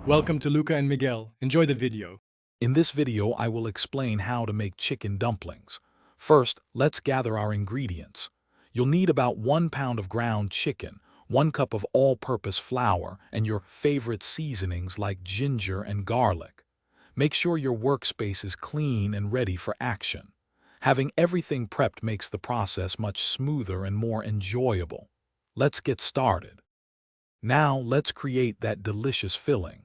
Welcome to Luca and Miguel. Enjoy the video. In this video, I will explain how to make chicken dumplings. First, let's gather our ingredients. You'll need about 1 pound of ground chicken, 1 cup of all-purpose flour, and your favorite seasonings like ginger and garlic. Make sure your workspace is clean and ready for action. Having everything prepped makes the process much smoother and more enjoyable. Let's get started. Now, let's create that delicious filling.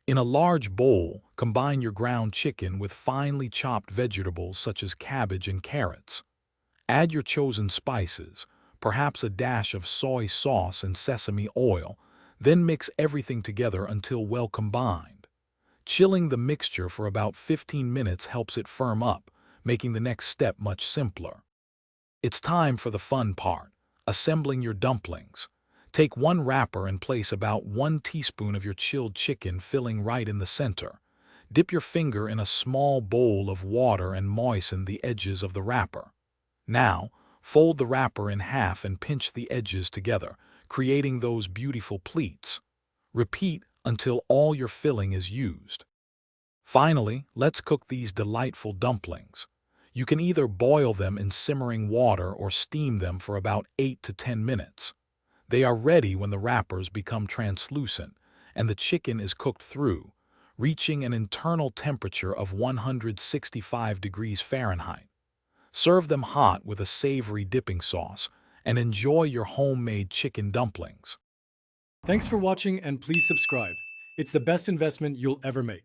In a large bowl, combine your ground chicken with finely chopped vegetables such as cabbage and carrots. Add your chosen spices, perhaps a dash of soy sauce and sesame oil, then mix everything together until well combined. Chilling the mixture for about 15 minutes helps it firm up, making the next step much simpler. It's time for the fun part, assembling your dumplings. Take one wrapper and place about 1 teaspoon of your chilled chicken filling right in the center. Dip your finger in a small bowl of water and moisten the edges of the wrapper. Now, fold the wrapper in half and pinch the edges together, creating those beautiful pleats. Repeat until all your filling is used. Finally, let's cook these delightful dumplings. You can either boil them in simmering water or steam them for about 8 to 10 minutes. They are ready when the wrappers become translucent and the chicken is cooked through, reaching an internal temperature of 165 degrees Fahrenheit. Serve them hot with a savory dipping sauce and enjoy your homemade chicken dumplings. Thanks for watching and please subscribe. It's the best investment you'll ever make.